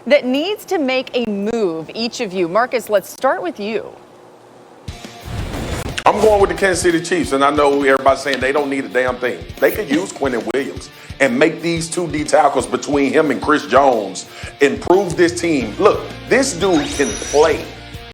that needs to make a move, each of you. Marcus, let's start with you. I'm going with the Kansas City Chiefs, and I know everybody's saying they don't need a damn thing. They could use Quentin Williams and make these two D tackles between him and Chris Jones improve this team. Look, this dude can play.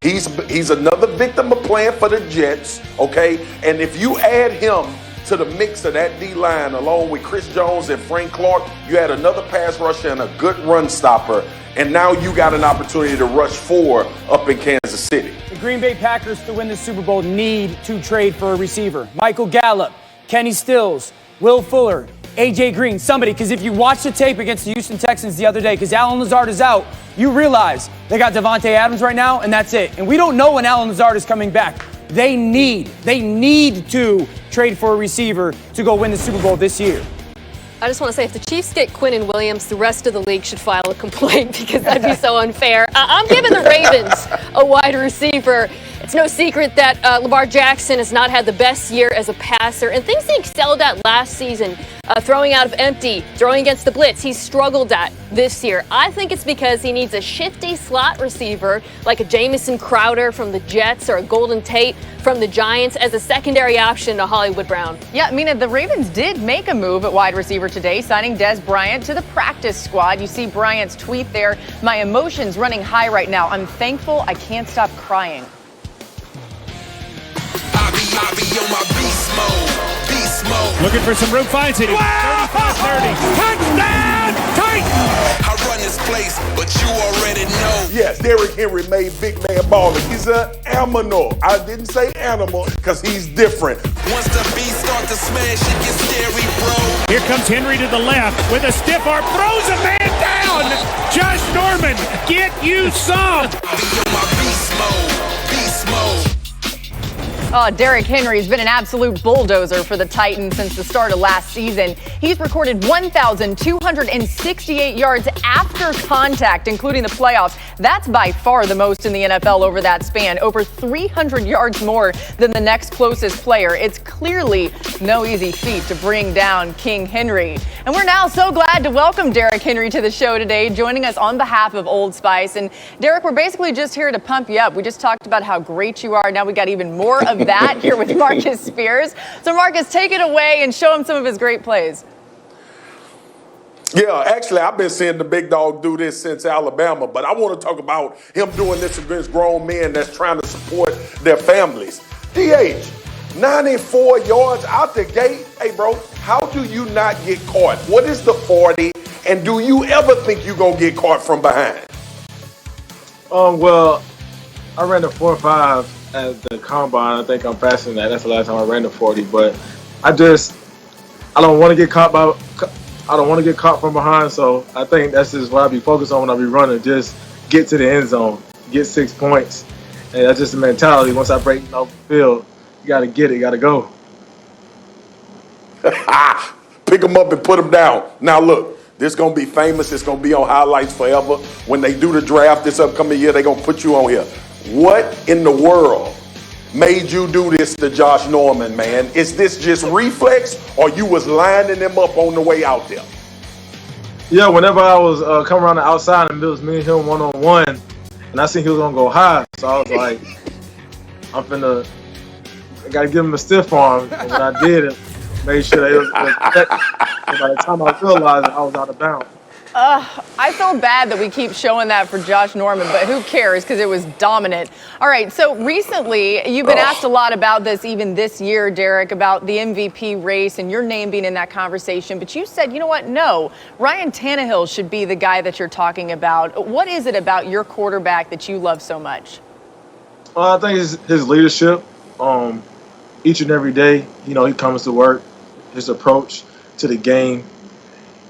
He's another victim of playing for the Jets, okay? And if you add him to the mix of that D-line along with Chris Jones and Frank Clark, you had another pass rusher and a good run stopper, and now you got an opportunity to rush 4 up in Kansas City. The Green Bay Packers, to win the Super Bowl, need to trade for a receiver. Michael Gallup, Kenny Stills, Will Fuller, A.J. Green, somebody, because if you watch the tape against the Houston Texans the other day, because Allen Lazard is out, you realize they got Devontae Adams right now, and that's it. And we don't know when Allen Lazard is coming back. They need to trade for a receiver to go win the Super Bowl this year. I just want to say, if the Chiefs get Quinnen Williams, the rest of the league should file a complaint because that'd be so unfair. I'm giving the Ravens a wide receiver. It's no secret that Lamar Jackson has not had the best year as a passer, and things he excelled at last season, throwing out of empty, throwing against the blitz, he's struggled at this year. I think it's because he needs a shifty slot receiver like a Jamison Crowder from the Jets or a Golden Tate from the Giants as a secondary option to Hollywood Brown. Yeah, Mina, the Ravens did make a move at wide receiver today, signing Dez Bryant to the practice squad. You see Bryant's tweet there. My emotions running high right now. I'm thankful I can't stop crying. I be on my beast mode. Looking for some room, finds it. 35-30. Touchdown, Titans! I run this place, but you already know. Yes, Derrick Henry made big man balling. He's an animal. I didn't say animal because he's different. Once the beast start to smash, it gets scary, bro. Here comes Henry to the left with a stiff arm, throws a man down. Josh Norman, get you some. I be on my beast mode. Oh, Derrick Henry's been an absolute bulldozer for the Titans since the start of last season. He's recorded 1,268 yards after contact, including the playoffs. That's by far the most in the NFL over that span. Over 300 yards more than the next closest player. It's clearly no easy feat to bring down King Henry. And we're now so glad to welcome Derrick Henry to the show today, joining us on behalf of Old Spice. And Derrick, we're basically just here to pump you up. We just talked about how great you are. Now we got even more of that here with Marcus Spears. So Marcus, take it away and show him some of his great plays. Yeah, actually, I've been seeing the big dog do this since Alabama, but I want to talk about him doing this against grown men that's trying to support their families. DH, 94 yards out the gate. Hey, bro, how do you not get caught? What is the 40? And do you ever think you're going to get caught from behind? Well, I ran the 4.5 at the combine. I think I'm faster than that. That's the last time I ran the 40. But I don't want to get caught from behind. So I think that's just what I be focused on when I be running. Just get to the end zone, get 6 points, and that's just the mentality. Once I break off the field, you got to get it, you got to go. Pick them up and put them down. Now look, this is going to be famous. It's going to be on highlights forever. When they do the draft this upcoming year, they're going to put you on here. What in the world made you do this to Josh Norman, man? Is this just reflex, or you was lining them up on the way out there? Yeah, whenever I was coming around the outside and it was me and him one-on-one, and I seen he was going to go high, so I was like, I got to give him a stiff arm. And when I did it, made sure that it was protected. And by the time I realized it, I was out of bounds. I feel bad that we keep showing that for Josh Norman, but who cares, because it was dominant. All right, so recently you've been asked a lot about this, even this year, Derrick, about the MVP race and your name being in that conversation. But you said, you know what, no, Ryan Tannehill should be the guy that you're talking about. What is it about your quarterback that you love so much? I think his leadership. Each and every day, he comes to work, his approach to the game.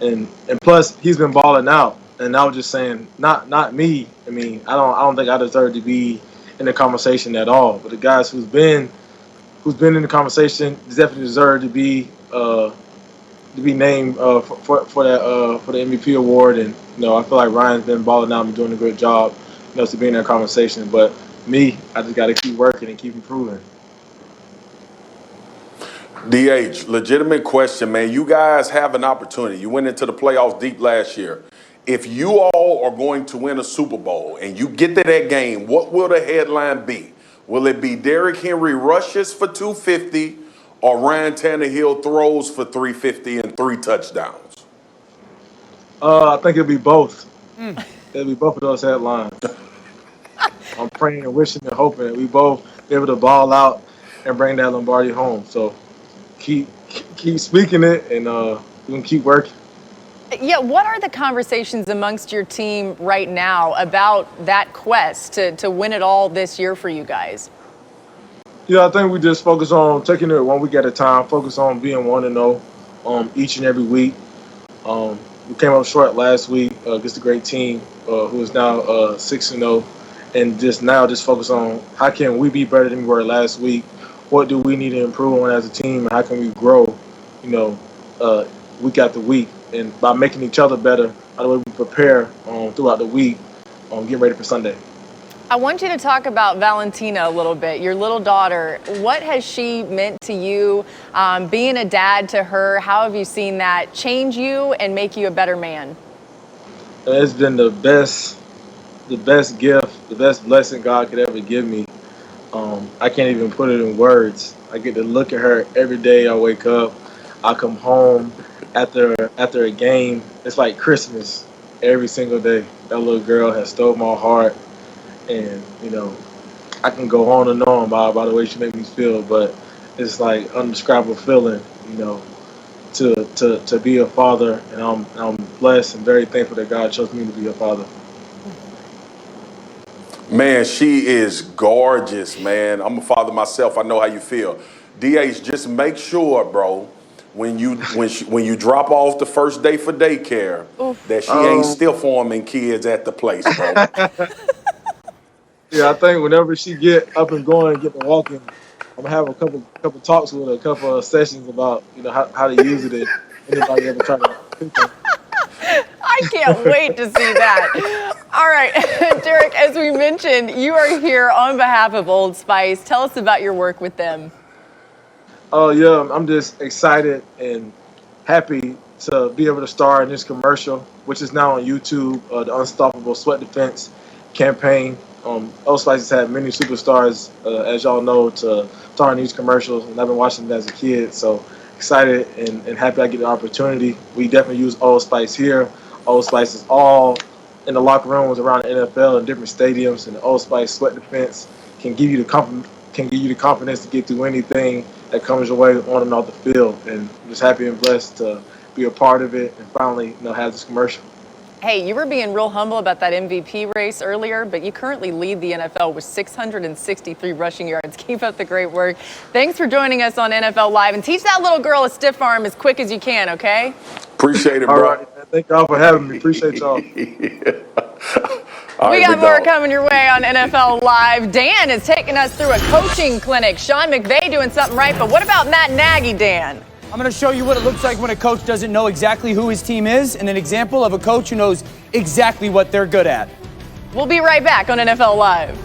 And plus, he's been balling out. And I was just saying, not me. I mean, I don't think I deserve to be in the conversation at all. But the guys who's been in the conversation definitely deserve to be named for the MVP award. And I feel like Ryan's been balling out and doing a good job, to be in that conversation. But me, I just got to keep working and keep improving. DH, legitimate question, man. You guys have an opportunity. You went into the playoffs deep last year. if you all are going to win a Super Bowl and you get to that game, what will the headline be? Will it be Derrick Henry rushes for 250 or Ryan Tannehill throws for 350 and 3 touchdowns? I think it'll be both. It'll be both of those headlines. I'm praying and wishing and hoping that we both be able to ball out and bring that Lombardi home. So keep speaking it, and we can keep working. Yeah, what are the conversations amongst your team right now about that quest to win it all this year for you guys? Yeah, I think we just focus on taking it 1 week at a time, focus on being 1-0 each and every week. We came up short last week against a great team who is now 6-0, and just focus on how can we be better than we were last week. What do we need to improve on as a team, and how can we grow, week after week, and by making each other better, by the way we prepare throughout the week, get ready for Sunday. I want you to talk about Valentina a little bit, your little daughter. What has she meant to you, being a dad to her? How have you seen that change you and make you a better man? It's been the best gift, the best blessing God could ever give me. I can't even put it in words. I get to look at her every day I wake up. I come home after a game. It's like Christmas every single day. That little girl has stole my heart. And, I can go on and on by the way she makes me feel, but it's like undescribable feeling, to be a father. And I'm blessed and very thankful that God chose me to be a father. Man, she is gorgeous, man. I'm a father myself. I know how you feel. DH, just make sure, bro, when you drop off the first day for daycare, that she ain't still forming kids at the place, bro. Yeah, I think whenever she get up and going and get to walking, I'm gonna have a couple talks with her, a couple of sessions about how to use it. If anybody ever try to pick her. I can't wait to see that. All right, Derrick, as we mentioned, you are here on behalf of Old Spice. Tell us about your work with them. Oh yeah, I'm just excited and happy to be able to star in this commercial, which is now on YouTube, the Unstoppable Sweat Defense campaign. Old Spice has had many superstars, as y'all know, to star in these commercials, and I've been watching them as a kid, so excited and happy I get the opportunity. We definitely use Old Spice here. Old Spice is all in the locker rooms around the NFL and different stadiums, and the Old Spice Sweat Defense can give you the confidence to get through anything that comes your way on and off the field. And I'm just happy and blessed to be a part of it and finally have this commercial. Hey, you were being real humble about that MVP race earlier, but you currently lead the NFL with 663 rushing yards. Keep up the great work. Thanks for joining us on NFL Live, and teach that little girl a stiff arm as quick as you can, okay? Appreciate it, bro. All right, man. Thank y'all for having me. Appreciate y'all. We got more coming your way on NFL Live. Dan is taking us through a coaching clinic. Sean McVay doing something right, but what about Matt Nagy, Dan? I'm going to show you what it looks like when a coach doesn't know exactly who his team is, and an example of a coach who knows exactly what they're good at. We'll be right back on NFL Live.